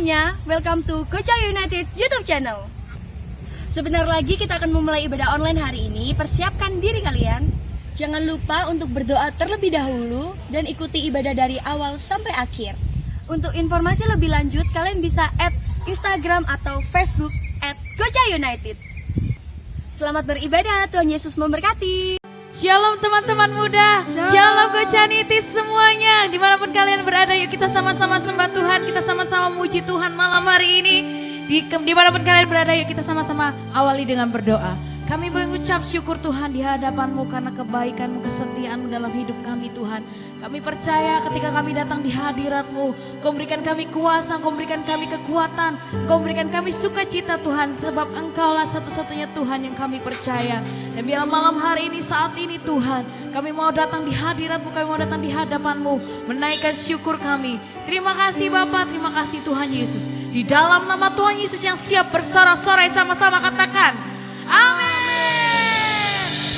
semuanya, welcome to Gocha United YouTube channel. Sebentar lagi kita akan memulai ibadah online hari ini. Persiapkan diri kalian. Jangan lupa untuk berdoa terlebih dahulu dan ikuti ibadah dari awal sampai akhir. Untuk informasi lebih lanjut, kalian bisa add Instagram atau Facebook @GochaUnited. Selamat beribadah, Tuhan Yesus memberkati. Shalom teman-teman muda, Shalom Gochanitis semuanya. Dimanapun kalian berada, yuk kita sama-sama sembah Tuhan, kita sama-sama muji Tuhan malam hari ini. Dimanapun kalian berada, yuk kita sama-sama awali dengan berdoa. Kami mengucap syukur Tuhan di hadapan-Mu karena kebaikan-Mu, kesetiaan-Mu dalam hidup kami Tuhan. Kami percaya ketika kami datang di hadirat-Mu, Kau berikan kami kuasa, Kau berikan kami kekuatan, Kau berikan kami sukacita Tuhan. Sebab Engkaulah satu-satunya Tuhan yang kami percaya. Dan biarlah malam hari ini, saat ini Tuhan, kami mau datang di hadirat-Mu, kami mau datang di hadapan-Mu, menaikkan syukur kami. Terima kasih Bapa, terima kasih Tuhan Yesus. Di dalam nama Tuhan Yesus yang siap bersorak-sorai, sama-sama katakan amin.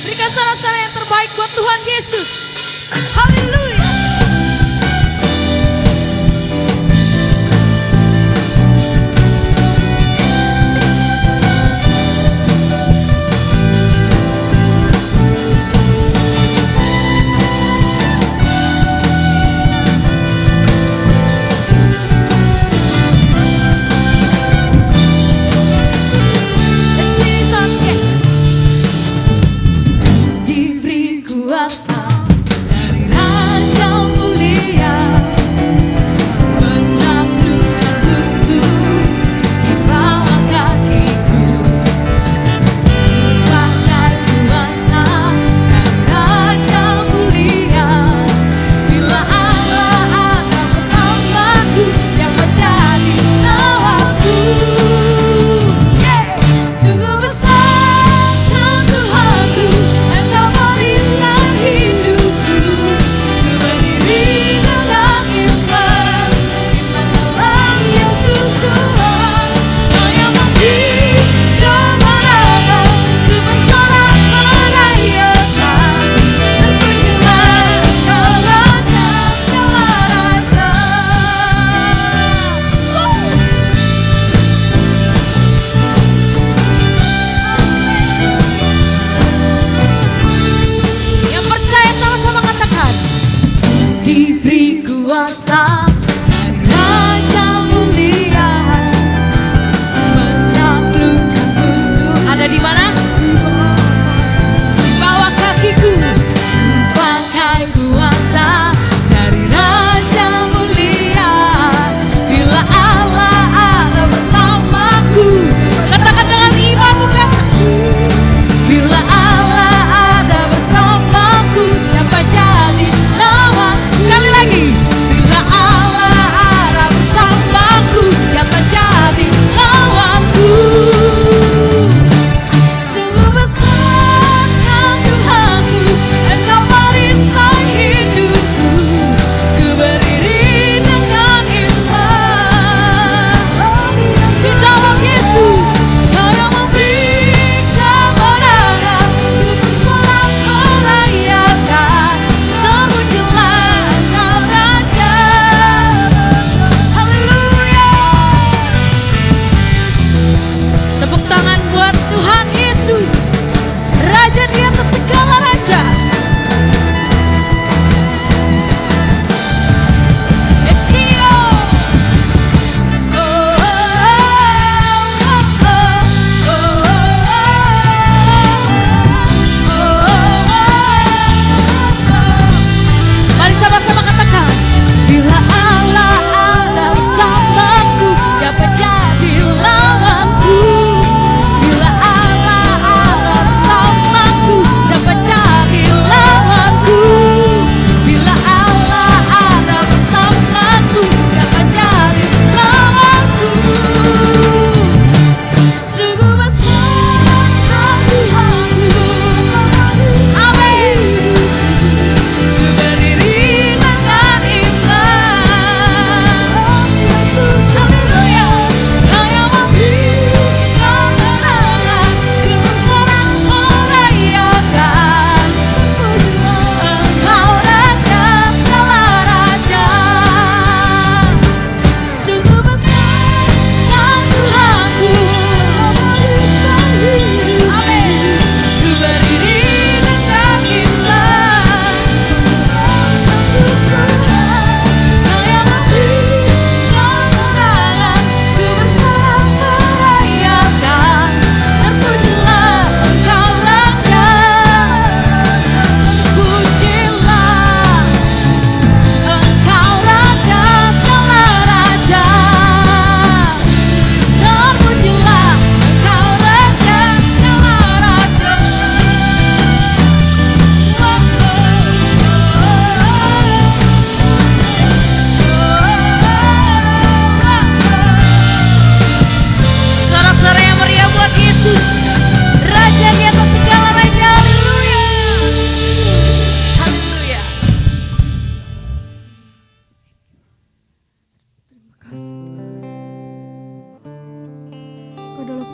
Berikan sorak-sorai yang terbaik buat Tuhan Yesus. Haleluya. Diberi kuasa dari Raja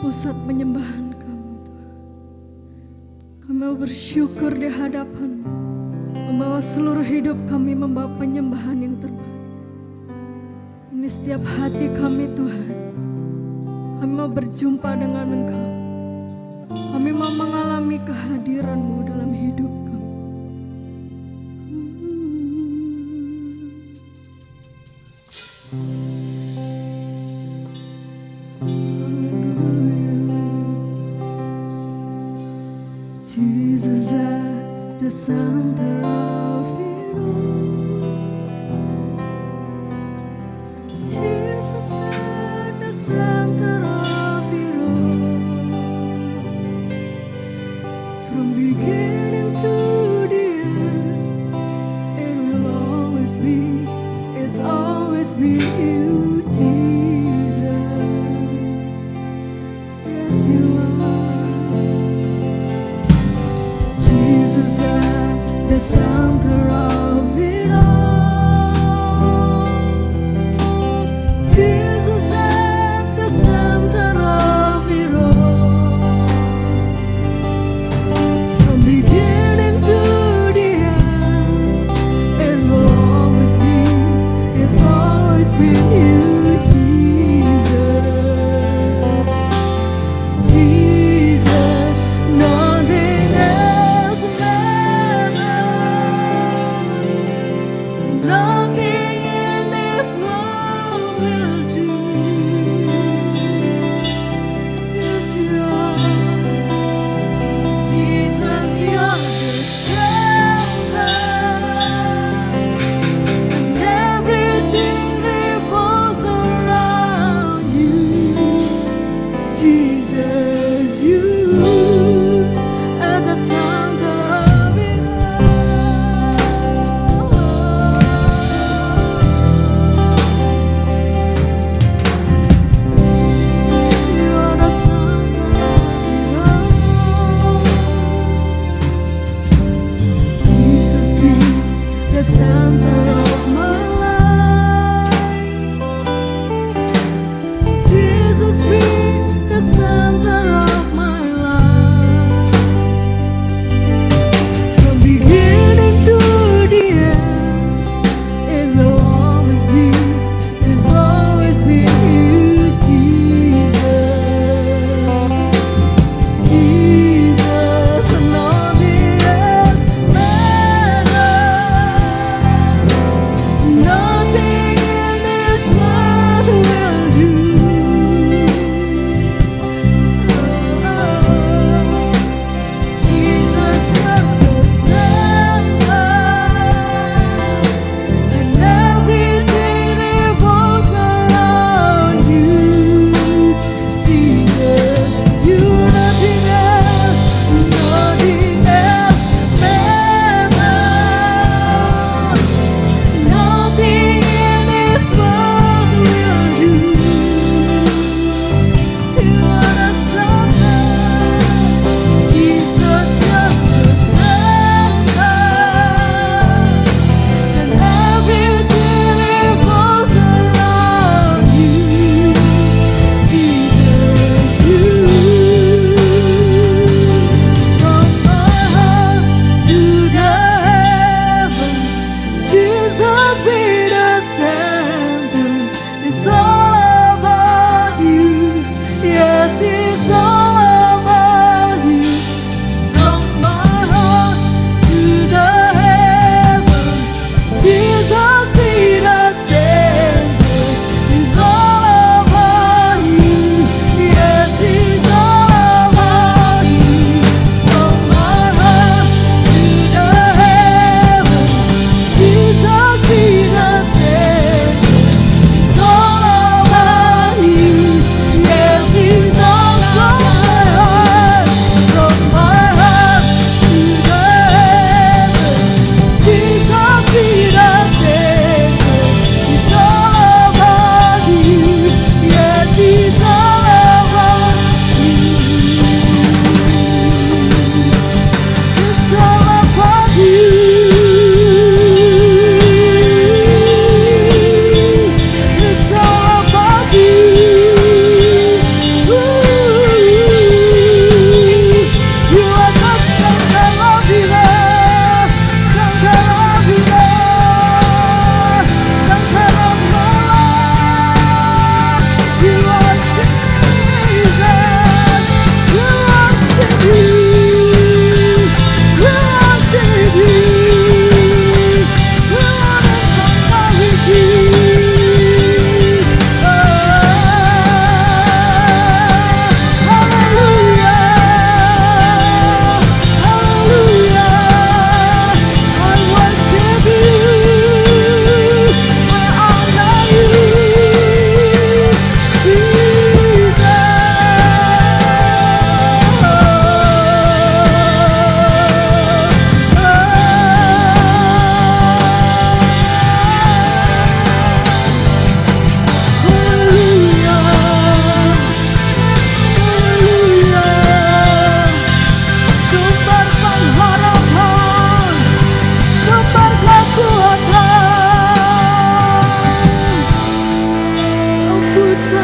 pusat penyembahan kami Tuhan. Kami mau bersyukur di hadapan-Mu, membawa seluruh hidup kami, membawa penyembahan yang terbaik. Ini setiap hati kami Tuhan, kami mau berjumpa dengan Engkau. Kami mau mengalami kehadiran-Mu dalam hidup kami. Jesus at the center of it all. Jesus at the center of it all. From beginning to the end, it will always be, it's always be you, Jesus. Yes, you are. Jesus at the sun.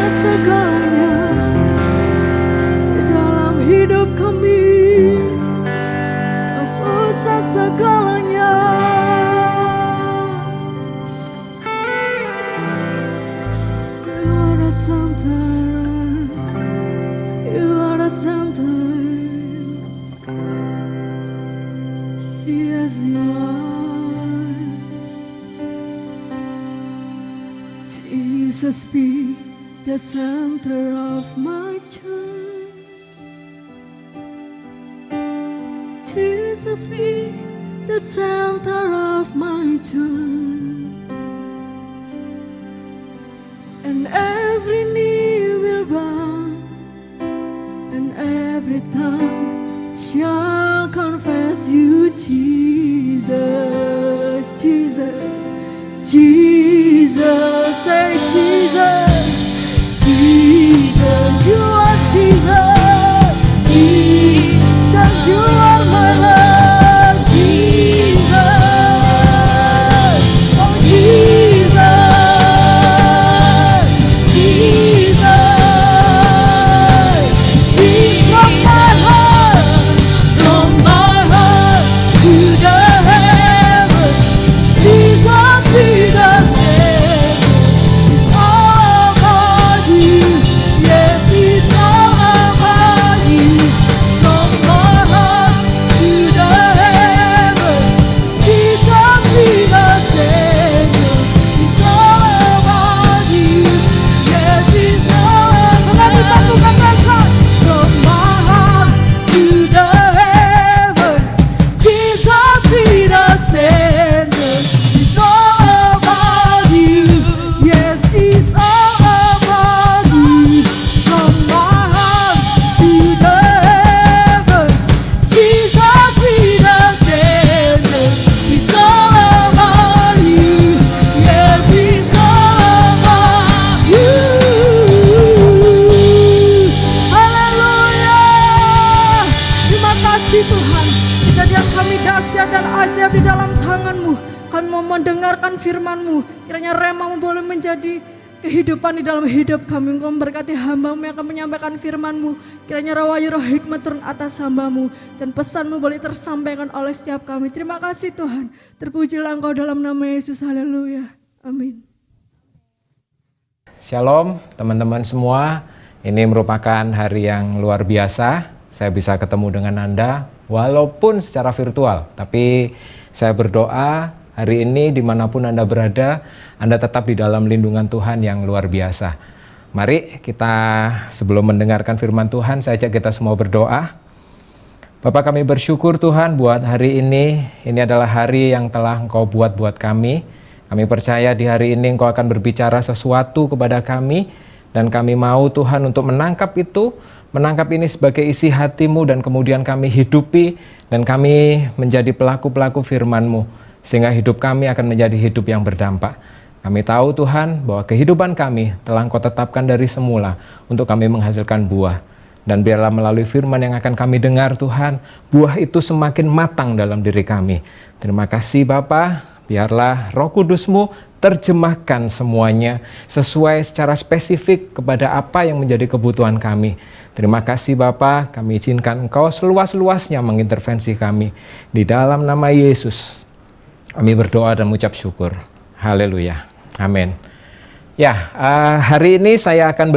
pusat segalanya di dalam hidup kami. Kau pusat segalanya. You are the center, you are the center. Yes, you are. Jesus, be the center of my church. Jesus, be the center of my church. And every knee will bow, and every tongue shall confess you, Jesus, Jesus, Jesus, say Jesus, Jesus, you are Jesus, Jesus, you are my Lord, Jesus, oh Jesus, Jesus, Jesus, my heart. From my heart to the heavens, Jesus, Jesus, it's all about you. Yes, it's all about you. From my heart to the heavens, Jesus, Jesus, it's all about you. Yes, it's all about you. From my heart to the heavens, Jesus be the center. It's all about you. Yes, it's all about you. From my heart to the heavens, Jesus be the center. It's all about you. Yes, it's all about you. Haleluya. Terima kasih Tuhan. Kejadian kami dahsyat dan ajaib di dalam tangan-Mu. Kami mau mendengarkan firman-Mu. Kiranya rema-Mu boleh menjadi kehidupan di dalam hidup kami. Engkau memberkati hamba-Mu yang akan menyampaikan firman-Mu. Kiranya rawayu roh hikmat turun atas hamba-Mu. Dan pesan-Mu boleh tersampaikan oleh setiap kami. Terima kasih Tuhan. Terpujilah Engkau dalam nama Yesus. Haleluya. Amin. Shalom teman-teman semua, ini merupakan hari yang luar biasa. Saya bisa ketemu dengan Anda walaupun secara virtual, tapi saya berdoa hari ini dimanapun Anda berada, Anda tetap di dalam lindungan Tuhan yang luar biasa. Mari kita sebelum mendengarkan firman Tuhan, saya ajak kita semua berdoa. Bapak, kami bersyukur Tuhan buat hari ini adalah hari yang telah Engkau buat kami. Kami percaya di hari ini Engkau akan berbicara sesuatu kepada kami, dan kami mau Tuhan untuk menangkap itu, menangkap ini sebagai isi hati-Mu, dan kemudian kami hidupi, dan kami menjadi pelaku-pelaku firman-Mu, sehingga hidup kami akan menjadi hidup yang berdampak. Kami tahu Tuhan bahwa kehidupan kami telah Engkau tetapkan dari semula untuk kami menghasilkan buah. Dan biarlah melalui firman yang akan kami dengar Tuhan, buah itu semakin matang dalam diri kami. Terima kasih Bapa. Biarlah Roh Kudus-Mu terjemahkan semuanya sesuai secara spesifik kepada apa yang menjadi kebutuhan kami. Terima kasih Bapa, kami izinkan Engkau seluas-luasnya mengintervensi kami. Di dalam nama Yesus, kami berdoa dan mengucap syukur. Haleluya. Amin. Ya, hari ini saya akan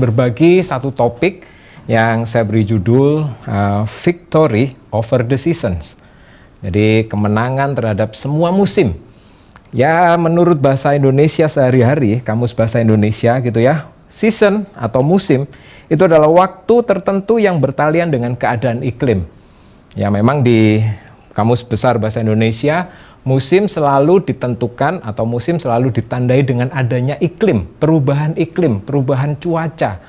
berbagi satu topik yang saya beri judul Victory Over the Seasons. Jadi kemenangan terhadap semua musim. Ya, menurut bahasa Indonesia sehari-hari, kamus bahasa Indonesia gitu ya, season atau musim itu adalah waktu tertentu yang bertalian dengan keadaan iklim. Ya, memang di kamus besar bahasa Indonesia, musim selalu ditentukan atau musim selalu ditandai dengan adanya iklim, perubahan cuaca.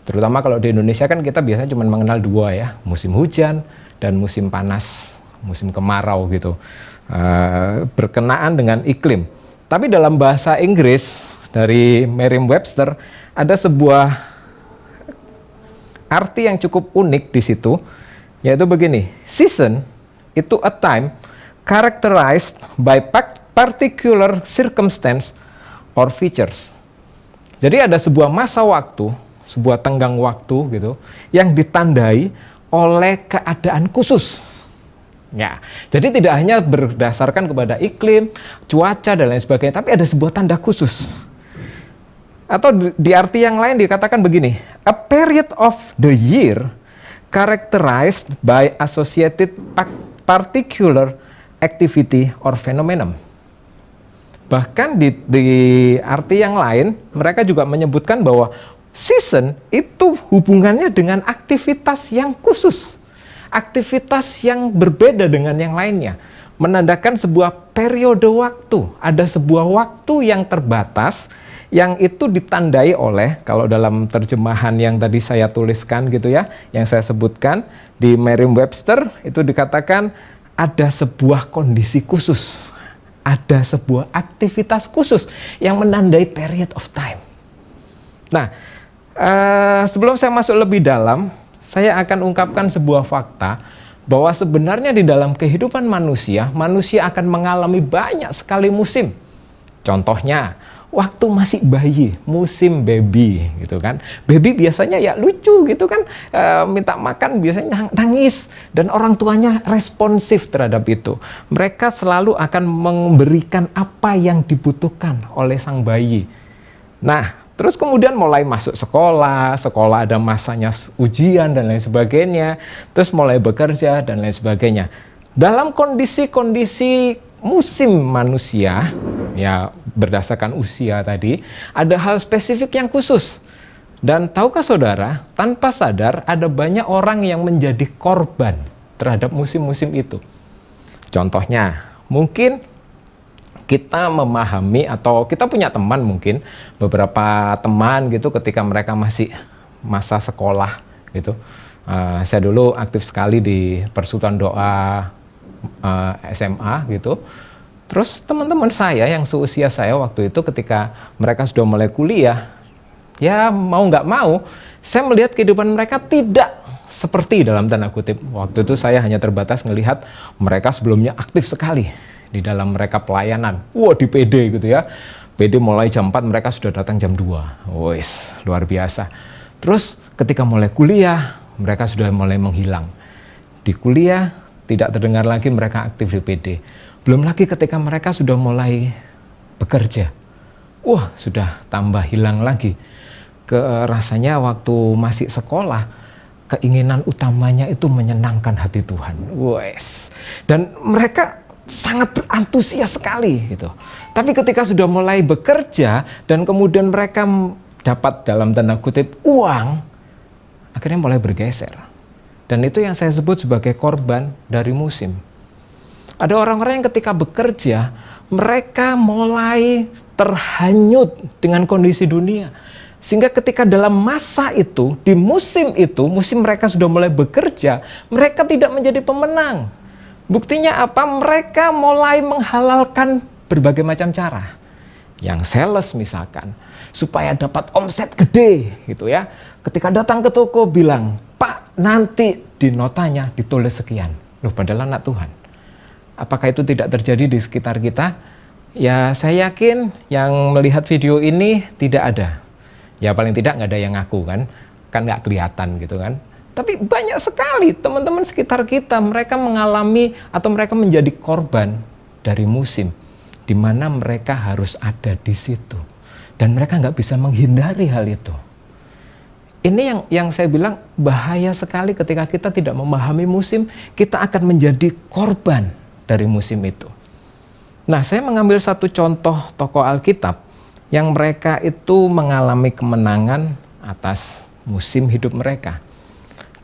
Terutama kalau di Indonesia kan kita biasanya cuma mengenal dua ya, musim hujan dan musim panas, musim kemarau gitu, berkenaan dengan iklim. Tapi dalam bahasa Inggris dari Merriam-Webster ada sebuah arti yang cukup unik di situ, yaitu begini: season itu a time characterized by particular circumstance or features. Jadi ada sebuah masa waktu, sebuah tenggang waktu gitu, yang ditandai oleh keadaan khusus. Ya, jadi tidak hanya berdasarkan kepada iklim, cuaca dan lain sebagainya, tapi ada sebuah tanda khusus. Atau di arti yang lain dikatakan begini, a period of the year characterized by associated particular activity or phenomenon. Bahkan di arti yang lain, mereka juga menyebutkan bahwa season itu hubungannya dengan aktivitas yang khusus. Aktivitas yang berbeda dengan yang lainnya. Menandakan sebuah periode waktu. Ada sebuah waktu yang terbatas, yang itu ditandai oleh, kalau dalam terjemahan yang tadi saya tuliskan gitu ya, yang saya sebutkan, di Merriam-Webster, itu dikatakan ada sebuah kondisi khusus. Ada sebuah aktivitas khusus yang menandai period of time. Nah, sebelum saya masuk lebih dalam, saya akan ungkapkan sebuah fakta bahwa sebenarnya di dalam kehidupan manusia, manusia akan mengalami banyak sekali musim. Contohnya, waktu masih bayi, musim baby gitu kan. Baby biasanya ya lucu gitu kan, minta makan biasanya nangis dan orang tuanya responsif terhadap itu. Mereka selalu akan memberikan apa yang dibutuhkan oleh sang bayi. Nah, terus kemudian mulai masuk sekolah ada masanya ujian dan lain sebagainya, terus mulai bekerja dan lain sebagainya. Dalam kondisi-kondisi musim manusia, ya berdasarkan usia tadi, ada hal spesifik yang khusus. Dan tahukah saudara, tanpa sadar ada banyak orang yang menjadi korban terhadap musim-musim itu. Contohnya, mungkin kita memahami atau kita punya teman mungkin, beberapa teman gitu ketika mereka masih masa sekolah gitu. Saya dulu aktif sekali di Persekutuan Doa SMA gitu. Terus teman-teman saya yang seusia saya waktu itu ketika mereka sudah mulai kuliah, ya mau nggak mau, saya melihat kehidupan mereka tidak seperti dalam tanda kutip. Waktu itu saya hanya terbatas melihat mereka sebelumnya aktif sekali di dalam mereka pelayanan. Wah, di PD gitu ya. PD mulai jam 4, mereka sudah datang jam 2. Wes, luar biasa. Terus ketika mulai kuliah, mereka sudah mulai menghilang. Di kuliah, tidak terdengar lagi mereka aktif di PD. Belum lagi ketika mereka sudah mulai bekerja. Wah, sudah tambah hilang lagi. Rasanya waktu masih sekolah, keinginan utamanya itu menyenangkan hati Tuhan. Wes. Dan mereka sangat berantusias sekali gitu. Tapi ketika sudah mulai bekerja dan kemudian mereka dapat dalam tanda kutip uang, akhirnya mulai bergeser. Dan itu yang saya sebut sebagai korban dari musim. Ada orang-orang yang ketika bekerja, mereka mulai terhanyut dengan kondisi dunia. Sehingga ketika dalam masa itu, di musim itu, musim mereka sudah mulai bekerja, mereka tidak menjadi pemenang. Buktinya apa? Mereka mulai menghalalkan berbagai macam cara. Yang sales misalkan, supaya dapat omset gede gitu ya. Ketika datang ke toko bilang, Pak, nanti di notanya ditulis sekian. Loh, padahal anak Tuhan. Apakah itu tidak terjadi di sekitar kita? Ya, saya yakin yang melihat video ini tidak ada. Ya paling tidak nggak ada yang ngaku kan nggak kelihatan gitu kan. Tapi banyak sekali teman-teman sekitar kita, mereka mengalami atau mereka menjadi korban dari musim, di mana mereka harus ada di situ. Dan mereka nggak bisa menghindari hal itu. Ini yang saya bilang bahaya sekali ketika kita tidak memahami musim, kita akan menjadi korban dari musim itu. Nah, saya mengambil satu contoh tokoh Alkitab yang mereka itu mengalami kemenangan atas musim hidup mereka.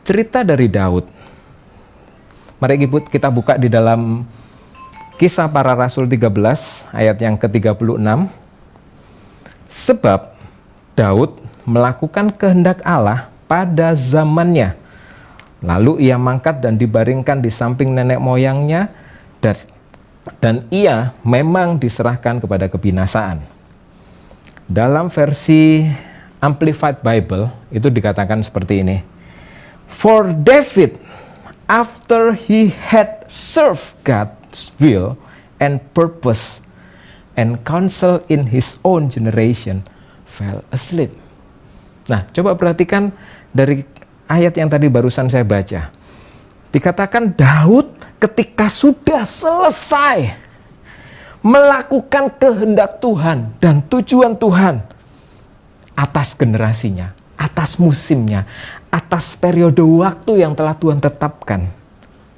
Cerita dari Daud. Mari kita buka di dalam Kisah Para Rasul 13 ayat yang ke-36. Sebab Daud melakukan kehendak Allah pada zamannya. Lalu ia mangkat dan dibaringkan di samping nenek moyangnya dan ia memang diserahkan kepada kebinasaan. Dalam versi Amplified Bible itu dikatakan seperti ini. For David, after he had served God's will and purpose and counsel in his own generation, fell asleep. Nah, coba perhatikan dari ayat yang tadi barusan saya baca. Dikatakan Daud ketika sudah selesai melakukan kehendak Tuhan dan tujuan Tuhan atas generasinya, atas musimnya, atas periode waktu yang telah Tuhan tetapkan,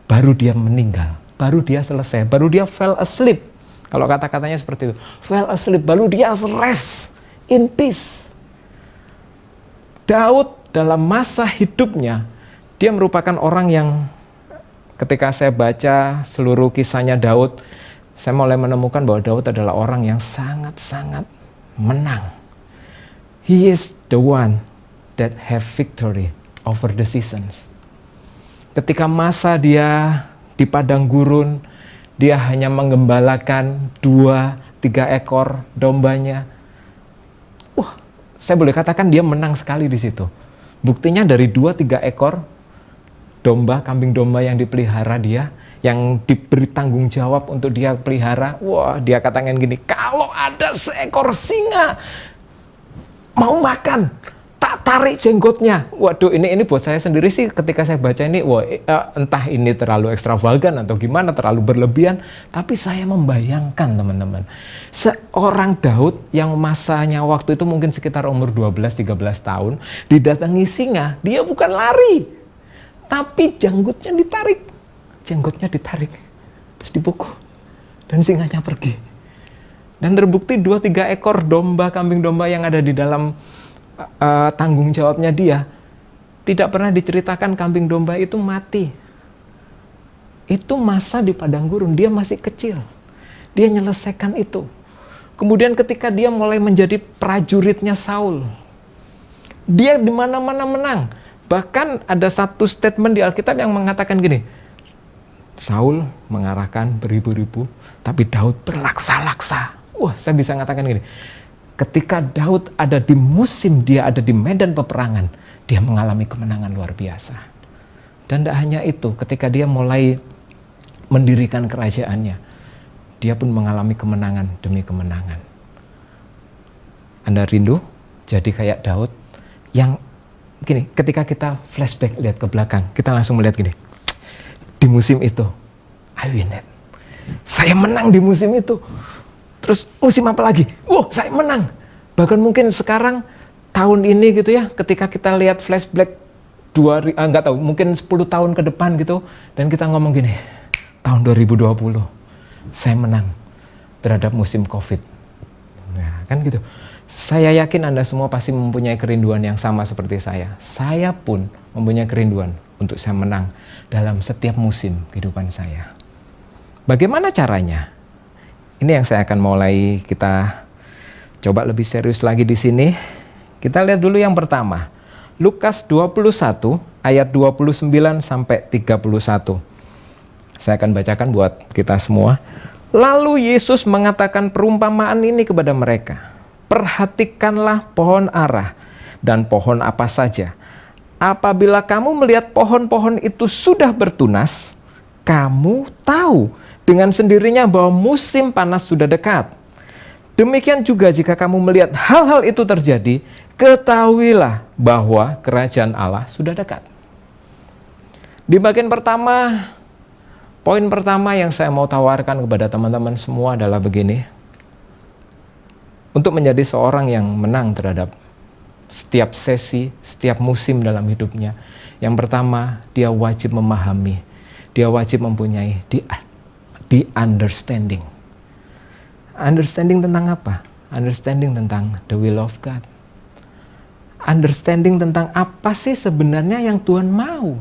baru dia meninggal, baru dia selesai, baru dia fell asleep. Kalau kata-katanya seperti itu, fell asleep, baru dia rest in peace. Daud dalam masa hidupnya, dia merupakan orang yang ketika saya baca seluruh kisahnya Daud, saya mulai menemukan bahwa Daud adalah orang yang sangat-sangat menang. He is the one that have victory over the seasons. Ketika masa dia di padang gurun, dia hanya menggembalakan 2-3 ekor dombanya. Saya boleh katakan dia menang sekali di situ. Buktinya dari 2-3 ekor domba, kambing domba yang dipelihara dia, yang diberi tanggung jawab untuk dia pelihara. Wah, dia katakan gini, kalau ada seekor singa mau makan, tak tarik jenggotnya. Waduh, ini buat saya sendiri sih ketika saya baca ini, entah ini terlalu ekstravagan atau gimana, terlalu berlebihan, tapi saya membayangkan teman-teman, seorang Daud yang masanya waktu itu mungkin sekitar umur 12-13 tahun, didatangi singa, dia bukan lari, tapi jenggotnya ditarik, terus dipukul, dan singanya pergi. Dan terbukti 2-3 ekor domba, kambing domba yang ada di dalam tanggung jawabnya dia, tidak pernah diceritakan kambing domba itu mati. Itu masa di padang gurun, dia masih kecil, dia menyelesaikan itu. Kemudian ketika dia mulai menjadi prajuritnya Saul, dia di mana-mana menang. Bahkan ada satu statement di Alkitab yang mengatakan gini, Saul mengarahkan beribu-ribu, tapi Daud berlaksa-laksa. Wah, saya bisa mengatakan gini, ketika Daud ada di musim, dia ada di medan peperangan, dia mengalami kemenangan luar biasa. Dan tidak hanya itu, ketika dia mulai mendirikan kerajaannya, dia pun mengalami kemenangan demi kemenangan. Anda rindu jadi kayak Daud yang gini, ketika kita flashback lihat ke belakang, kita langsung melihat gini, di musim itu, I win it. Saya menang di musim itu. Terus musim apa lagi? Saya menang. Bahkan mungkin sekarang tahun ini gitu ya, ketika kita lihat flashback nggak tahu, mungkin 10 tahun ke depan gitu, dan kita ngomong gini, tahun 2020 saya menang terhadap musim COVID. Nah, kan gitu. Saya yakin Anda semua pasti mempunyai kerinduan yang sama seperti saya. Saya pun mempunyai kerinduan untuk saya menang dalam setiap musim kehidupan saya. Bagaimana caranya? Ini yang saya akan mulai kita coba lebih serius lagi di sini. Kita lihat dulu yang pertama. Lukas 21 ayat 29 sampai 31. Saya akan bacakan buat kita semua. Lalu Yesus mengatakan perumpamaan ini kepada mereka. Perhatikanlah pohon ara dan pohon apa saja. Apabila kamu melihat pohon-pohon itu sudah bertunas, kamu tahu dengan sendirinya bahwa musim panas sudah dekat. Demikian juga jika kamu melihat hal-hal itu terjadi, ketahuilah bahwa kerajaan Allah sudah dekat. Di bagian pertama, poin pertama yang saya mau tawarkan kepada teman-teman semua adalah begini. Untuk menjadi seorang yang menang terhadap setiap sesi, setiap musim dalam hidupnya, yang pertama, dia wajib memahami, dia wajib mempunyai the understanding. Understanding tentang apa? Understanding tentang the will of God. Understanding tentang apa sih sebenarnya yang Tuhan mau.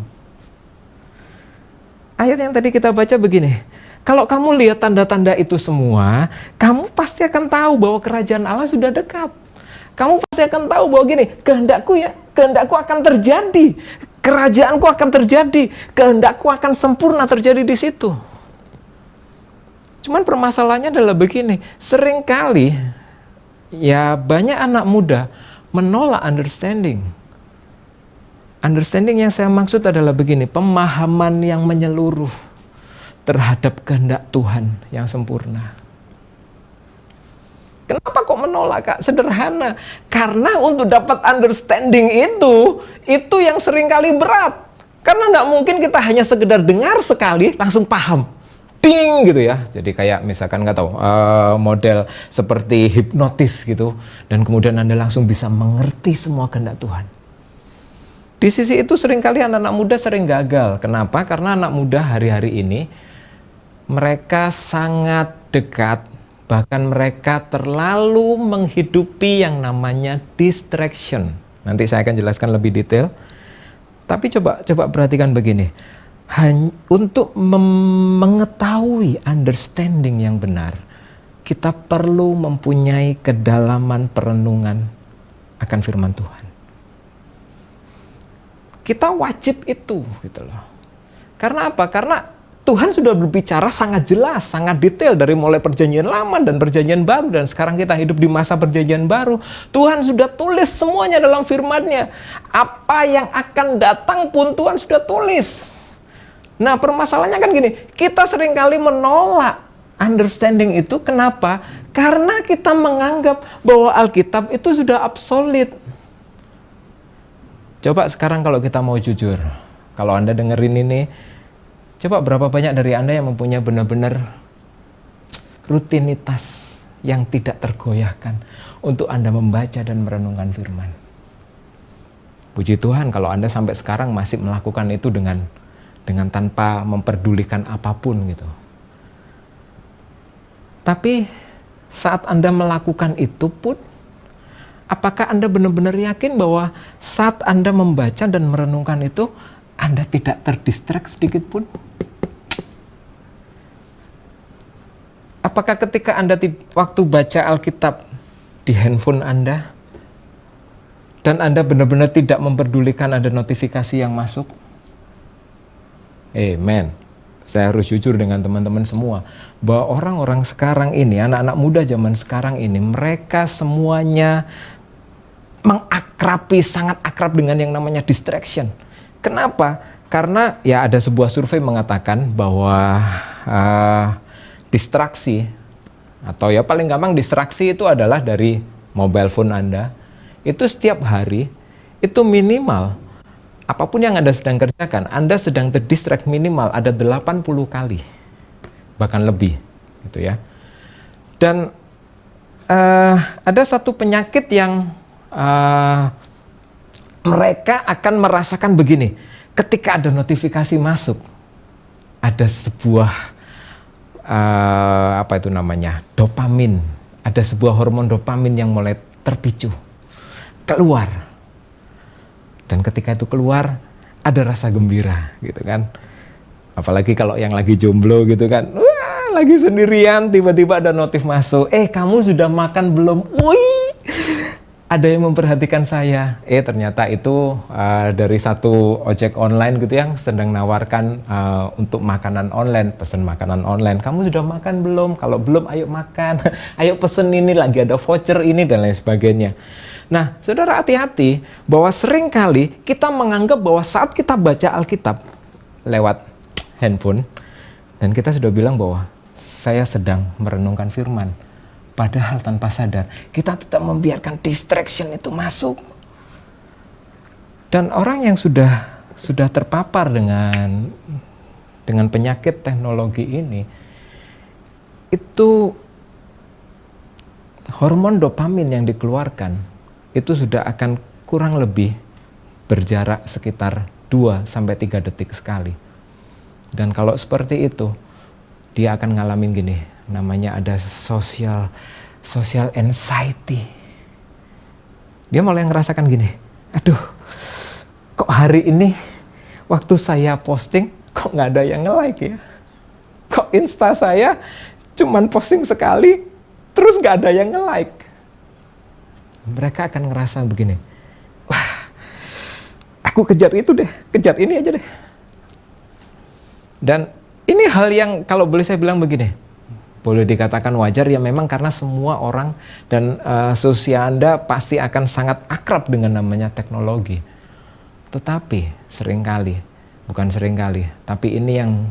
Ayat yang tadi kita baca begini, kalau kamu lihat tanda-tanda itu semua, kamu pasti akan tahu bahwa kerajaan Allah sudah dekat. Kamu pasti akan tahu bahwa gini, kehendakku akan terjadi. Kerajaanku akan terjadi. Kehendakku akan sempurna terjadi di situ. Cuman permasalahannya adalah begini, seringkali ya banyak anak muda menolak understanding. Understanding yang saya maksud adalah begini, pemahaman yang menyeluruh terhadap kehendak Tuhan yang sempurna. Kenapa kok menolak, Kak? Sederhana. Karena untuk dapat understanding itu yang seringkali berat. Karena nggak mungkin kita hanya sekedar dengar sekali, langsung paham. Ding gitu ya. Jadi kayak misalkan nggak tahu, model seperti hipnotis gitu. Dan kemudian Anda langsung bisa mengerti semua kehendak Tuhan. Di sisi itu seringkali anak-anak muda sering gagal. Kenapa? Karena anak muda hari-hari ini, mereka sangat dekat, bahkan mereka terlalu menghidupi yang namanya distraction. Nanti saya akan jelaskan lebih detail. Tapi coba perhatikan begini. Untuk mengetahui understanding yang benar, kita perlu mempunyai kedalaman perenungan akan firman Tuhan. Kita wajib itu, gitu loh. Karena apa? Karena Tuhan sudah berbicara sangat jelas, sangat detail dari mulai perjanjian lama dan perjanjian baru. Dan sekarang kita hidup di masa perjanjian baru. Tuhan sudah tulis semuanya dalam firman-Nya. Apa yang akan datang pun Tuhan sudah tulis. Nah, permasalahannya kan gini, kita seringkali menolak understanding itu. Kenapa? Karena kita menganggap bahwa Alkitab itu sudah obsolete. Coba sekarang kalau kita mau jujur, kalau Anda dengerin ini, coba berapa banyak dari Anda yang mempunyai benar-benar rutinitas yang tidak tergoyahkan untuk Anda membaca dan merenungkan firman. Puji Tuhan kalau Anda sampai sekarang masih melakukan itu dengan tanpa memperdulikan apapun gitu. Tapi saat Anda melakukan itu pun, apakah Anda benar-benar yakin bahwa saat Anda membaca dan merenungkan itu, Anda tidak terdistract sedikit pun? Apakah ketika Anda waktu baca Alkitab di handphone Anda, dan Anda benar-benar tidak memperdulikan ada notifikasi yang masuk? Amen. Saya harus jujur dengan teman-teman semua, bahwa orang-orang sekarang ini, anak-anak muda zaman sekarang ini, mereka semuanya sangat akrab dengan yang namanya distraction. Kenapa? Karena ya ada sebuah survei mengatakan bahwa distraksi, atau ya paling gampang distraksi itu adalah dari mobile phone Anda, itu setiap hari itu minimal, apapun yang Anda sedang kerjakan, Anda sedang terdistract minimal ada 80 kali, bahkan lebih gitu ya. Dan ada satu penyakit yang mereka akan merasakan begini, ketika ada notifikasi masuk, ada sebuah dopamin, ada sebuah hormon dopamin yang mulai terpicu, keluar. Dan ketika itu keluar, ada rasa gembira gitu kan. Apalagi kalau yang lagi jomblo gitu kan, wah, lagi sendirian, tiba-tiba ada notif masuk, kamu sudah makan belum? Wih, ada yang memperhatikan saya. Ternyata itu dari satu ojek online gitu yang sedang nawarkan untuk makanan online, pesan makanan online. Kamu sudah makan belum? Kalau belum, ayo makan. Ayo pesen ini, lagi ada voucher ini dan lain sebagainya. Nah, saudara hati-hati bahwa seringkali kita menganggap bahwa saat kita baca Alkitab lewat handphone, dan kita sudah bilang bahwa saya sedang merenungkan firman. Padahal tanpa sadar, kita tetap membiarkan distraction itu masuk. Dan orang yang sudah terpapar dengan penyakit teknologi ini, itu hormon dopamin yang dikeluarkan, itu sudah akan kurang lebih berjarak sekitar 2-3 detik sekali. Dan kalau seperti itu, dia akan ngalamin gini, namanya ada social anxiety. Dia mulai ngerasakan gini, aduh, kok hari ini waktu saya posting kok nggak ada yang nge-like ya? Kok Insta saya cuman posting sekali, terus nggak ada yang nge-like? Mereka akan ngerasa begini, wah, aku kejar itu deh, kejar ini aja deh. Dan ini hal yang kalau boleh saya bilang begini, boleh dikatakan wajar ya, memang karena semua orang dan seusia Anda pasti akan sangat akrab dengan namanya teknologi. Tetapi tapi ini yang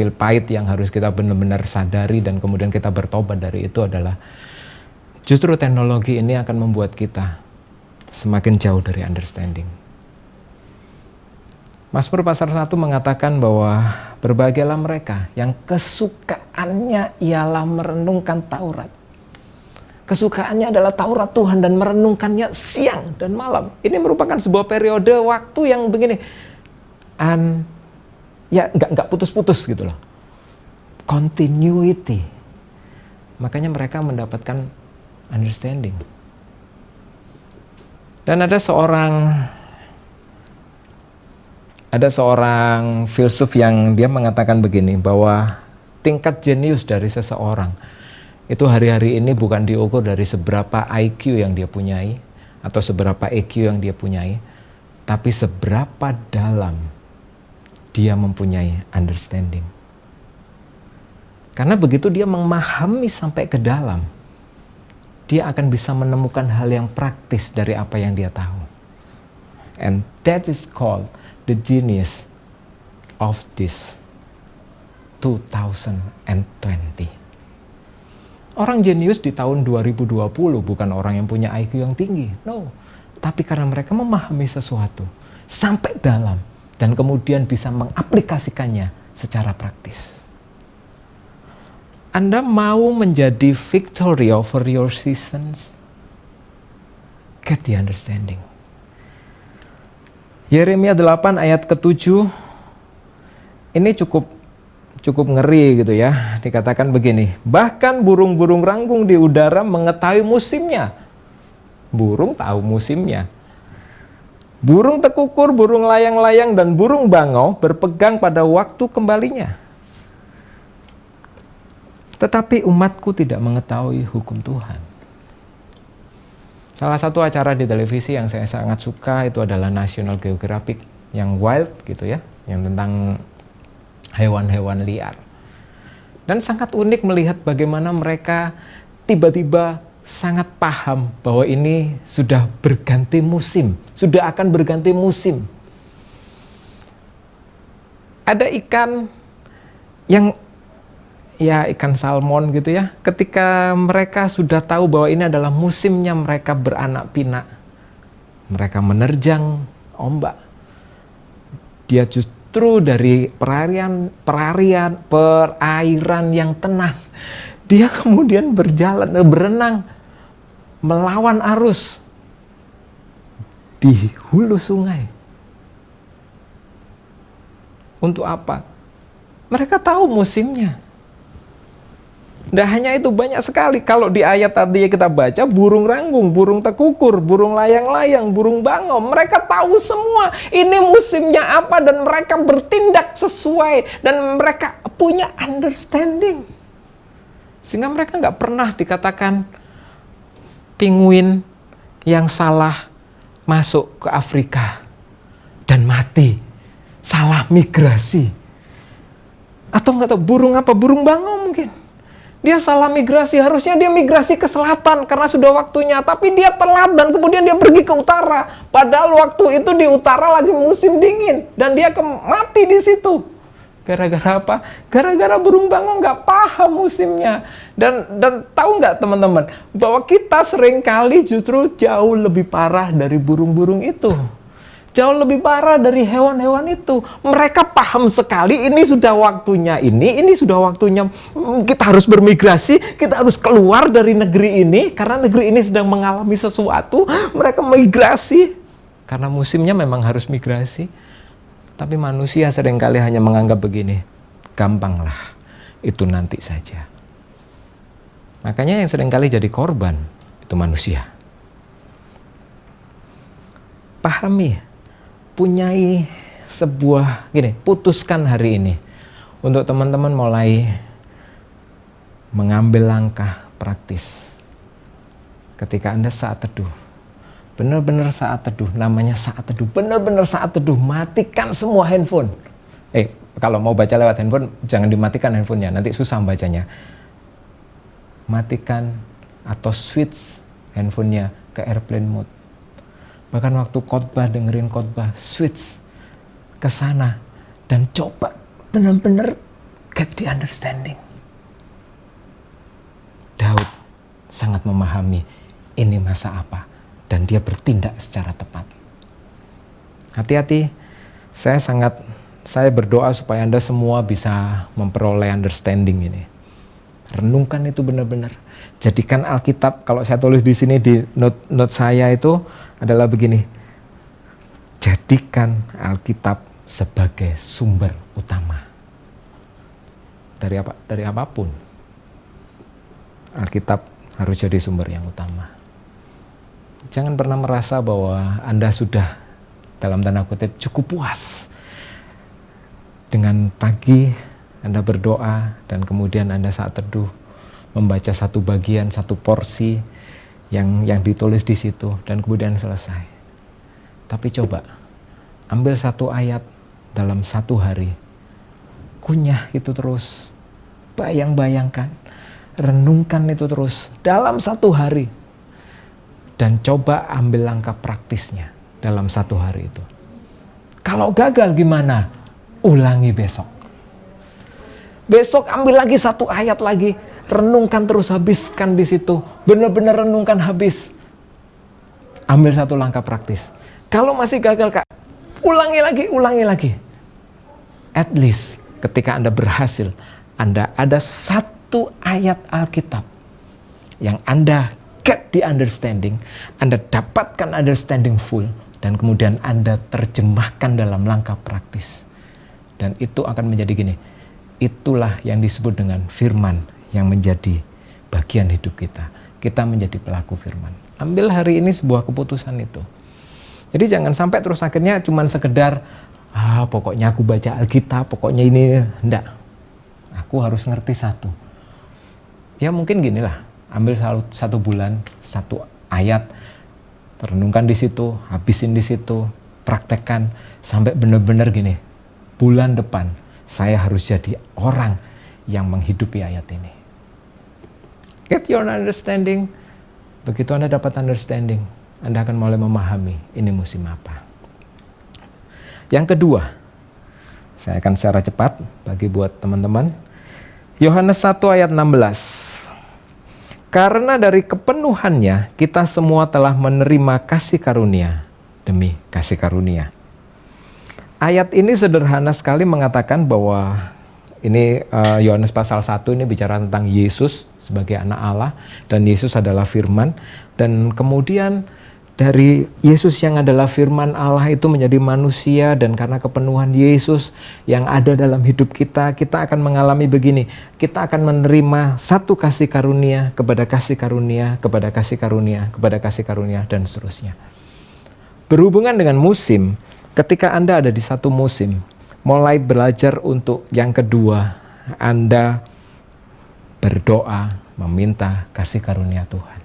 pil pahit yang harus kita benar-benar sadari dan kemudian kita bertobat dari itu adalah justru teknologi ini akan membuat kita semakin jauh dari understanding. Mazmur pasal 1 mengatakan bahwa berbahagialah mereka yang kesukaannya ialah merenungkan Taurat. Kesukaannya adalah Taurat Tuhan dan merenungkannya siang dan malam. Ini merupakan sebuah periode waktu yang begini, ya nggak putus-putus gitu loh. Continuity. Makanya mereka mendapatkan understanding. Dan ada seorang filsuf yang dia mengatakan begini, bahwa tingkat jenius dari seseorang itu hari-hari ini bukan diukur dari seberapa IQ yang dia punyai atau seberapa EQ yang dia punyai, tapi seberapa dalam dia mempunyai understanding. Karena begitu dia memahami sampai ke dalam, dia akan bisa menemukan hal yang praktis dari apa yang dia tahu. And that is called the genius of this 2020. Orang jenius di tahun 2020 bukan orang yang punya IQ yang tinggi, no. Tapi karena mereka memahami sesuatu sampai dalam dan kemudian bisa mengaplikasikannya secara praktis. Anda mau menjadi victory over your seasons? Get the understanding. Yeremia 8 ayat ke-7 ini cukup ngeri gitu ya. Dikatakan begini, bahkan burung-burung ranggung di udara mengetahui musimnya. Burung tahu musimnya. Burung tekukur, burung layang-layang, dan burung bangau berpegang pada waktu kembalinya. Tetapi umatku tidak mengetahui hukum Tuhan. Salah satu acara di televisi yang saya sangat suka itu adalah National Geographic yang wild gitu ya, yang tentang hewan-hewan liar. Dan sangat unik melihat bagaimana mereka tiba-tiba sangat paham bahwa ini sudah berganti musim, sudah akan berganti musim. Ada ikan yang ikan salmon gitu ya, ketika mereka sudah tahu bahwa ini adalah musimnya mereka beranak pinak, mereka menerjang ombak. Dia justru dari perairan yang tenang, dia kemudian berenang melawan arus di hulu sungai. Untuk apa? Mereka tahu musimnya. Nah hanya itu, banyak sekali. Kalau di ayat tadi kita baca, burung ranggung, burung tekukur, burung layang-layang, burung bangau, mereka tahu semua ini musimnya apa dan mereka bertindak sesuai dan mereka punya understanding. Sehingga mereka nggak pernah dikatakan penguin yang salah masuk ke Afrika dan mati, salah migrasi. Atau nggak tahu burung apa, burung bangau mungkin. Dia salah migrasi, harusnya dia migrasi ke selatan karena sudah waktunya. Tapi dia telat dan kemudian dia pergi ke utara. Padahal waktu itu di utara lagi musim dingin. Dan dia mati di situ. Gara-gara apa? Gara-gara burung bangau nggak paham musimnya. Dan tahu nggak teman-teman, bahwa kita seringkali justru jauh lebih parah dari burung-burung itu. Jauh lebih parah dari hewan-hewan itu. Mereka paham sekali ini sudah waktunya ini sudah waktunya kita harus bermigrasi, kita harus keluar dari negeri ini karena negeri ini sedang mengalami sesuatu. Mereka migrasi karena musimnya memang harus migrasi. Tapi manusia seringkali hanya menganggap begini, gampanglah, itu nanti saja. Makanya yang seringkali jadi korban itu manusia. Pahami, punyai sebuah, putuskan hari ini untuk teman-teman mulai mengambil langkah praktis. Ketika Anda saat teduh, benar-benar saat teduh, namanya saat teduh, benar-benar saat teduh, matikan semua handphone. Kalau mau baca lewat handphone, jangan dimatikan handphonenya, nanti susah bacanya. Matikan atau switch handphonenya ke airplane mode. Bahkan waktu khotbah, dengerin khotbah, switch ke sana dan coba benar-benar get the understanding. Daud sangat memahami ini masa apa, dan dia bertindak secara tepat. Hati-hati, saya berdoa supaya Anda semua bisa memperoleh understanding ini. Renungkan itu benar-benar. Jadikan Alkitab, kalau saya tulis di sini di note saya itu adalah begini. Jadikan Alkitab sebagai sumber utama. Dari apapun. Alkitab harus jadi sumber yang utama. Jangan pernah merasa bahwa Anda sudah dalam tanda kutip cukup puas dengan pagi Anda berdoa dan kemudian Anda saat teduh membaca satu bagian, satu porsi yang ditulis di situ dan kemudian selesai. Tapi coba ambil satu ayat dalam satu hari, kunyah itu terus, bayangkan, renungkan itu terus dalam satu hari, dan coba ambil langkah praktisnya dalam satu hari itu. Kalau gagal gimana? Ulangi besok. Besok ambil lagi satu ayat lagi, renungkan terus, habiskan di situ, benar-benar renungkan habis. Ambil satu langkah praktis. Kalau masih gagal Kak, ulangi lagi. At least ketika Anda berhasil, Anda ada satu ayat Alkitab yang Anda get the understanding, Anda dapatkan understanding full, dan kemudian Anda terjemahkan dalam langkah praktis. Dan itu akan menjadi gini, itulah yang disebut dengan firman yang menjadi bagian hidup kita. Kita menjadi pelaku firman. Ambil hari ini sebuah keputusan itu. Jadi jangan sampai terus akhirnya cuman sekedar, pokoknya aku baca Alkitab, pokoknya ini, enggak. Aku harus ngerti satu. Ya mungkin gini lah, ambil satu bulan, satu ayat, renungkan di situ, habisin di situ, praktekkan, sampai benar-benar gini, bulan depan saya harus jadi orang yang menghidupi ayat ini. Get your understanding. Begitu Anda dapat understanding, Anda akan mulai memahami ini musim apa. Yang kedua, saya akan secara cepat bagi buat teman-teman. Yohanes 1 ayat 16. Karena dari kepenuhannya kita semua telah menerima kasih karunia demi kasih karunia. Ayat ini sederhana sekali mengatakan bahwa ini Yohanes pasal 1 ini bicara tentang Yesus sebagai anak Allah, dan Yesus adalah firman, dan kemudian dari Yesus yang adalah firman Allah itu menjadi manusia, dan karena kepenuhan Yesus yang ada dalam hidup kita, kita akan mengalami begini, kita akan menerima satu kasih karunia kepada kasih karunia, kepada kasih karunia, kepada kasih karunia, dan seterusnya. Berhubungan dengan musim, ketika Anda ada di satu musim, mulai belajar untuk yang kedua, Anda berdoa meminta kasih karunia Tuhan.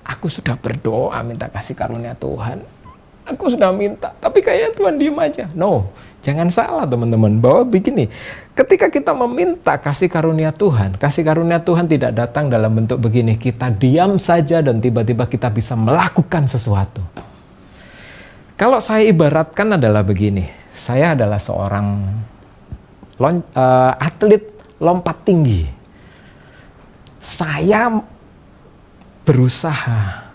Aku sudah berdoa minta kasih karunia Tuhan. Aku sudah minta, tapi kayaknya Tuhan diem aja. No, jangan salah teman-teman, bahwa begini, ketika kita meminta kasih karunia Tuhan tidak datang dalam bentuk begini, kita diam saja dan tiba-tiba kita bisa melakukan sesuatu. Kalau saya ibaratkan adalah begini, saya adalah seorang atlet lompat tinggi. Saya berusaha,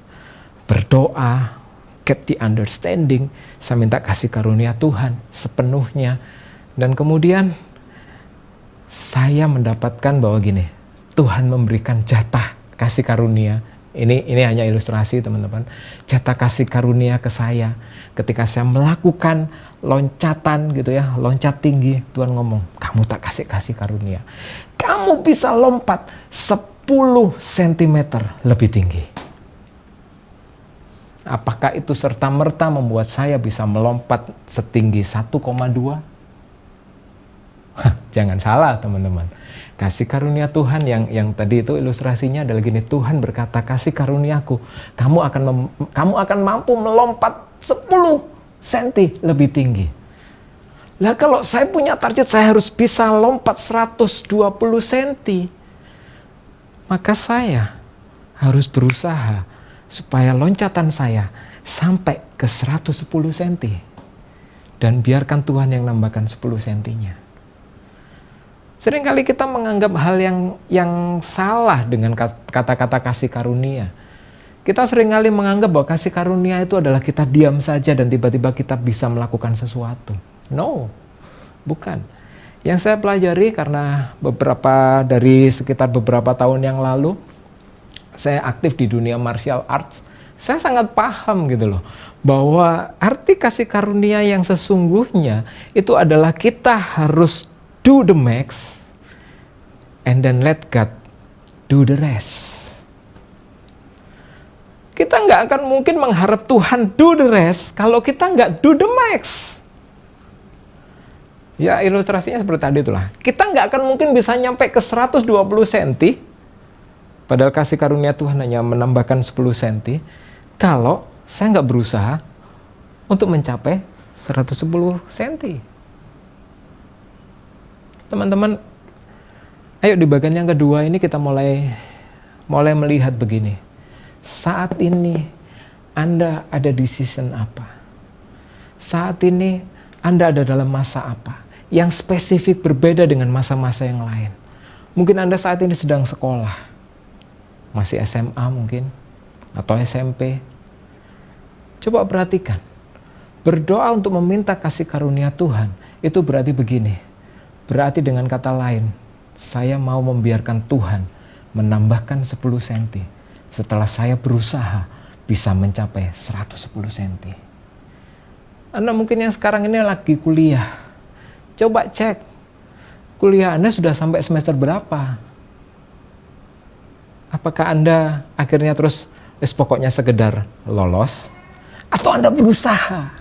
berdoa, get the understanding, saya minta kasih karunia Tuhan sepenuhnya. Dan kemudian saya mendapatkan bahwa gini, Tuhan memberikan jatah kasih karunia. Ini hanya ilustrasi teman-teman. Jatah kasih karunia ke saya. Ketika saya melakukan loncatan gitu ya, loncat tinggi, Tuhan ngomong, kamu tak kasih karunia. Kamu bisa lompat 10 cm lebih tinggi. Apakah itu serta-merta membuat saya bisa melompat setinggi 1,2? Jangan salah teman-teman. Kasih karunia Tuhan yang tadi itu ilustrasinya adalah gini, Tuhan berkata kasih karuniaku, kamu akan mampu melompat 10 cm lebih tinggi. Lah kalau saya punya target saya harus bisa lompat 120 cm, maka saya harus berusaha supaya loncatan saya sampai ke 110 cm. Dan biarkan Tuhan yang nambahkan 10 cm-nya. Seringkali kita menganggap hal yang salah dengan kata-kata kasih karunia. Kita seringkali menganggap bahwa kasih karunia itu adalah kita diam saja dan tiba-tiba kita bisa melakukan sesuatu. No, bukan. Yang saya pelajari karena sekitar beberapa tahun yang lalu, saya aktif di dunia martial arts, saya sangat paham gitu loh, bahwa arti kasih karunia yang sesungguhnya itu adalah kita harus do the max and then let God do the rest. Kita nggak akan mungkin mengharap Tuhan do the rest kalau kita nggak do the max. Ya ilustrasinya seperti tadi itulah. Kita nggak akan mungkin bisa nyampe ke 120 cm, padahal kasih karunia Tuhan hanya menambahkan 10 cm, kalau saya nggak berusaha untuk mencapai 110 cm. Teman-teman, ayo di bagian yang kedua ini kita mulai melihat begini. Saat ini Anda ada di season apa? Saat ini Anda ada dalam masa apa? Yang spesifik berbeda dengan masa-masa yang lain. Mungkin Anda saat ini sedang sekolah. Masih SMA mungkin. Atau SMP. Coba perhatikan. Berdoa untuk meminta kasih karunia Tuhan. Itu berarti begini. Berarti dengan kata lain, saya mau membiarkan Tuhan menambahkan 10 cm setelah saya berusaha bisa mencapai 110 cm. Anda mungkin yang sekarang ini lagi kuliah. Coba cek, kuliah Anda sudah sampai semester berapa? Apakah Anda akhirnya terus, pokoknya sekedar lolos? Atau Anda berusaha?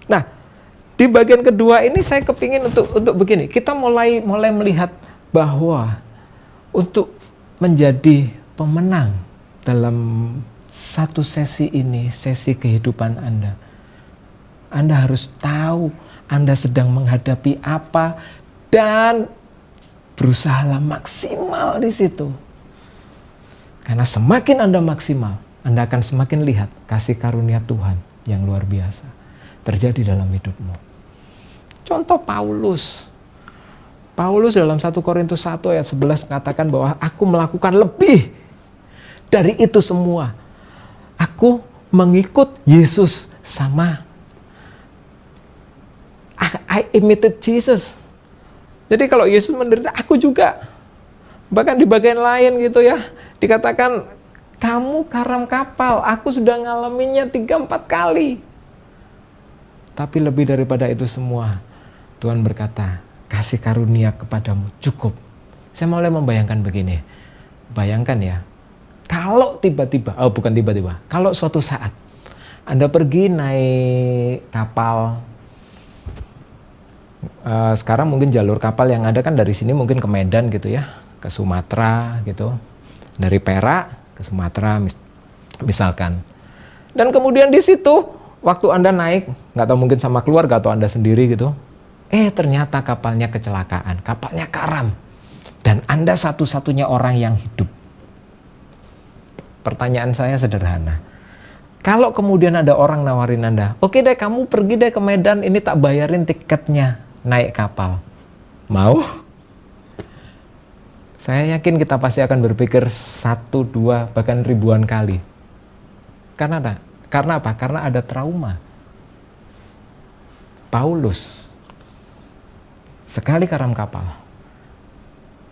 Nah, di bagian kedua ini saya kepingin untuk begini, kita mulai melihat bahwa untuk menjadi pemenang dalam satu sesi ini, sesi kehidupan Anda harus tahu Anda sedang menghadapi apa dan berusahalah maksimal di situ. Karena semakin Anda maksimal, Anda akan semakin lihat kasih karunia Tuhan yang luar biasa terjadi dalam hidupmu. Contoh Paulus dalam 1 Korintus 1 ayat 11 mengatakan bahwa aku melakukan lebih dari itu semua. Aku mengikut Yesus sama. I imitate Jesus. Jadi kalau Yesus menderita, aku juga. Bahkan di bagian lain gitu ya, dikatakan kamu karam kapal, aku sudah ngalaminya 3-4 kali. Tapi lebih daripada itu semua, Tuhan berkata, kasih karunia kepadamu cukup. Saya mulai membayangkan begini. Bayangkan ya, kalau kalau suatu saat Anda pergi naik kapal, sekarang mungkin jalur kapal yang ada kan dari sini mungkin ke Medan gitu ya, ke Sumatera gitu, dari Perak ke Sumatera misalkan. Dan kemudian di situ, waktu Anda naik, nggak tahu mungkin sama keluarga atau Anda sendiri gitu, ternyata kapalnya kecelakaan, kapalnya karam. Dan Anda satu-satunya orang yang hidup. Pertanyaan saya sederhana. Kalau kemudian ada orang nawarin Anda, oke deh kamu pergi deh ke Medan, ini tak bayarin tiketnya naik kapal. Mau? Saya yakin kita pasti akan berpikir 1, 2, bahkan ribuan kali. Karena apa? Karena ada trauma. Paulus sekali karam kapal,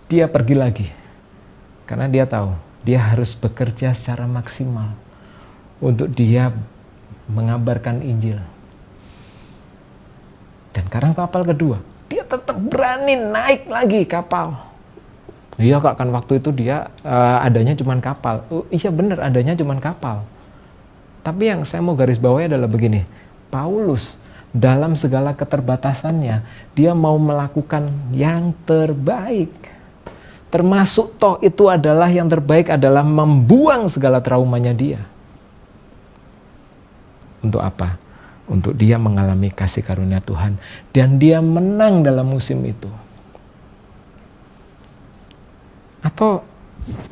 dia pergi lagi. Karena dia tahu, dia harus bekerja secara maksimal untuk dia mengabarkan Injil. Dan karam kapal kedua, dia tetap berani naik lagi kapal. Iya kak, kan waktu itu dia adanya cuma kapal. Iya benar, adanya cuma kapal. Tapi yang saya mau garis bawahi adalah begini, Paulus dalam segala keterbatasannya, dia mau melakukan yang terbaik. Termasuk toh itu adalah yang terbaik adalah membuang segala traumanya dia. Untuk apa? Untuk dia mengalami kasih karunia Tuhan. Dan dia menang dalam musim itu. Atau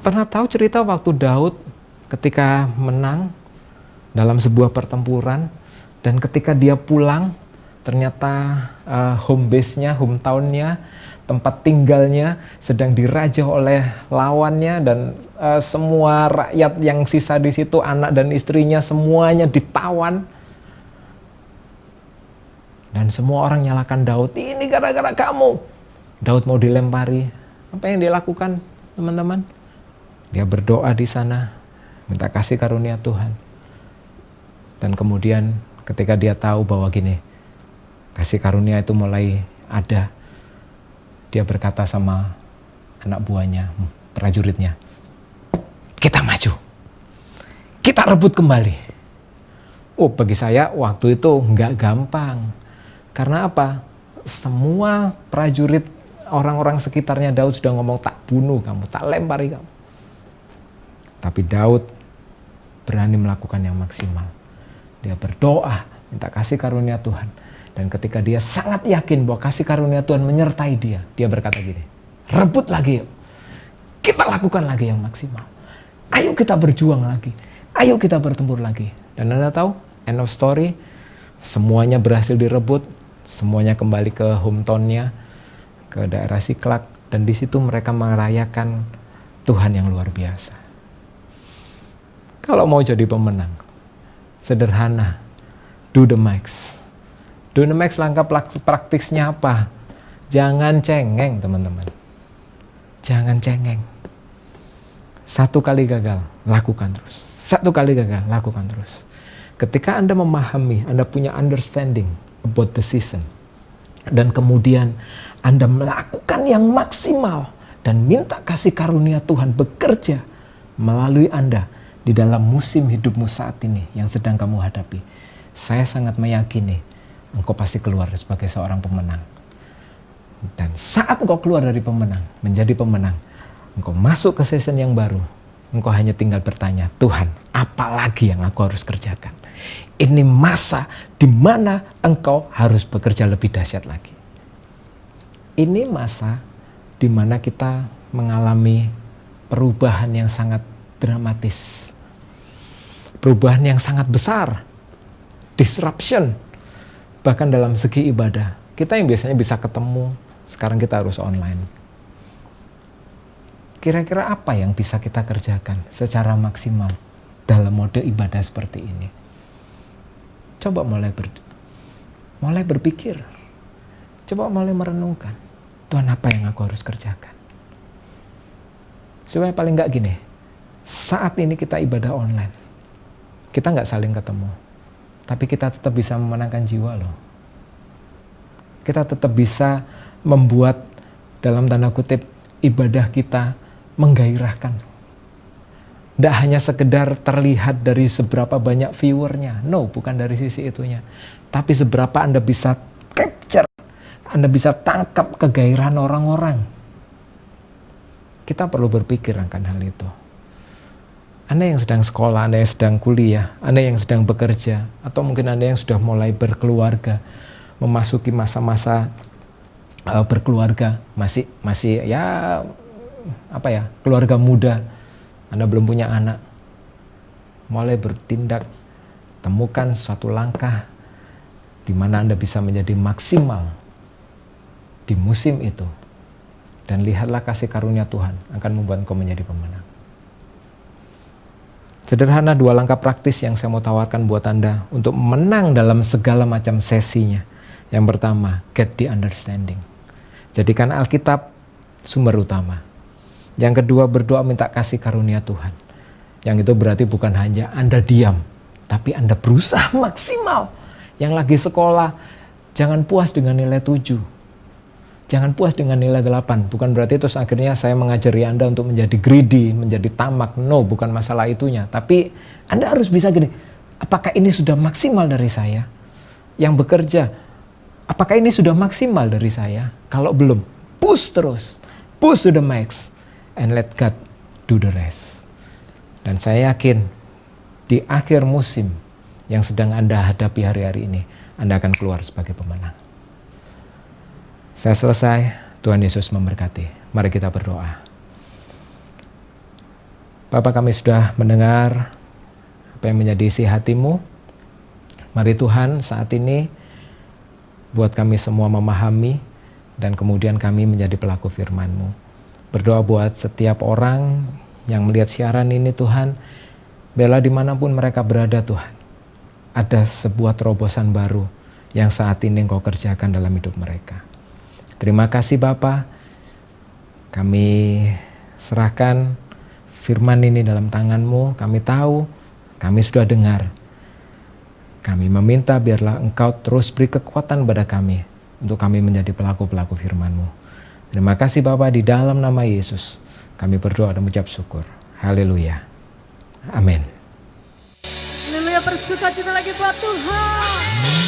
pernah tahu cerita waktu Daud ketika menang dalam sebuah pertempuran, dan ketika dia pulang, ternyata home base-nya, hometown-nya, tempat tinggalnya sedang dirajah oleh lawannya, dan semua rakyat yang sisa di situ, anak dan istrinya, semuanya ditawan. Dan semua orang nyalakan Daud, ini gara-gara kamu. Daud mau dilempari. Apa yang dia lakukan, teman-teman? Dia berdoa di sana, minta kasih karunia Tuhan. Dan kemudian ketika dia tahu bahwa gini, kasih karunia itu mulai ada, dia berkata sama anak buahnya, prajuritnya, kita maju, kita rebut kembali. Oh, bagi saya waktu itu nggak gampang. Karena apa? Semua prajurit, orang-orang sekitarnya Daud sudah ngomong, tak bunuh kamu, tak lempari kamu. Tapi Daud berani melakukan yang maksimal. Dia berdoa, minta kasih karunia Tuhan. Dan ketika dia sangat yakin bahwa kasih karunia Tuhan menyertai dia, dia berkata gini, rebut lagi yuk. Kita lakukan lagi yang maksimal. Ayo kita berjuang lagi. Ayo kita bertempur lagi. Dan Anda tahu, end of story, semuanya berhasil direbut. Semuanya kembali ke hometown-nya, ke daerah Siklak, dan di situ mereka merayakan Tuhan yang luar biasa. Kalau mau jadi pemenang, sederhana, do the max. Do the max, langkah praktisnya apa? Jangan cengeng, teman-teman. Jangan cengeng. Satu kali gagal, lakukan terus. Satu kali gagal, lakukan terus. Ketika Anda memahami, Anda punya understanding about the season, dan kemudian Anda melakukan yang maksimal dan minta kasih karunia Tuhan bekerja melalui Anda di dalam musim hidupmu saat ini yang sedang kamu hadapi, saya sangat meyakini engkau pasti keluar sebagai seorang pemenang. Dan saat engkau keluar dari pemenang menjadi pemenang, engkau masuk ke season yang baru, engkau hanya tinggal bertanya, Tuhan, apa lagi yang aku harus kerjakan? Ini masa di mana engkau harus bekerja lebih dahsyat lagi. Ini masa di mana kita mengalami perubahan yang sangat dramatis. Perubahan yang sangat besar. Disruption. Bahkan dalam segi ibadah. Kita yang biasanya bisa ketemu, sekarang kita harus online. Kira-kira apa yang bisa kita kerjakan secara maksimal dalam mode ibadah seperti ini? Coba mulai berpikir. Coba mulai merenungkan. Tuhan, apa yang aku harus kerjakan? Supaya paling nggak gini, saat ini kita ibadah online. Kita nggak saling ketemu. Tapi kita tetap bisa memenangkan jiwa loh. Kita tetap bisa membuat, dalam tanda kutip, ibadah kita menggairahkan. Tidak hanya sekedar terlihat dari seberapa banyak viewernya. No, bukan dari sisi itunya. Tapi seberapa Anda bisa capture, Anda bisa tangkap kegairahan orang-orang. Kita perlu berpikir akan hal itu. Anda yang sedang sekolah, Anda yang sedang kuliah, Anda yang sedang bekerja, atau mungkin Anda yang sudah mulai berkeluarga, memasuki masa-masa berkeluarga, masih ya apa ya, keluarga muda. Anda belum punya anak, mulai bertindak, temukan suatu langkah di mana Anda bisa menjadi maksimal di musim itu. Dan lihatlah kasih karunia Tuhan akan membuat engkau menjadi pemenang. Sederhana, 2 langkah praktis yang saya mau tawarkan buat Anda untuk menang dalam segala macam sesinya. Yang pertama, get the understanding. Jadikan Alkitab sumber utama. Yang kedua, berdoa minta kasih karunia Tuhan. Yang itu berarti bukan hanya Anda diam, tapi Anda berusaha maksimal. Yang lagi sekolah, jangan puas dengan nilai 7. Jangan puas dengan nilai 8. Bukan berarti terus akhirnya saya mengajari Anda untuk menjadi greedy, menjadi tamak. No, bukan masalah itunya. Tapi Anda harus bisa gini, apakah ini sudah maksimal dari saya? Yang bekerja, apakah ini sudah maksimal dari saya? Kalau belum, push terus. Push to the max. And let God do the rest. Dan saya yakin di akhir musim yang sedang Anda hadapi hari-hari ini, Anda akan keluar sebagai pemenang. Saya selesai. Tuhan Yesus memberkati. Mari kita berdoa. Bapa, kami sudah mendengar apa yang menjadi isi hatimu. Mari Tuhan, saat ini buat kami semua memahami, dan kemudian kami menjadi pelaku firman-Mu. Berdoa buat setiap orang yang melihat siaran ini Tuhan, bela dimanapun mereka berada Tuhan, ada sebuah terobosan baru yang saat ini Engkau kerjakan dalam hidup mereka. Terima kasih Bapa, kami serahkan firman ini dalam tangan-Mu. Kami tahu, kami sudah dengar. Kami meminta biarlah Engkau terus beri kekuatan pada kami untuk kami menjadi pelaku-pelaku firman-Mu. Terima kasih Bapa, di dalam nama Yesus kami berdoa dan mengucap syukur. Haleluya. Amin. Haleluya, bersukacita lagi buat Tuhan.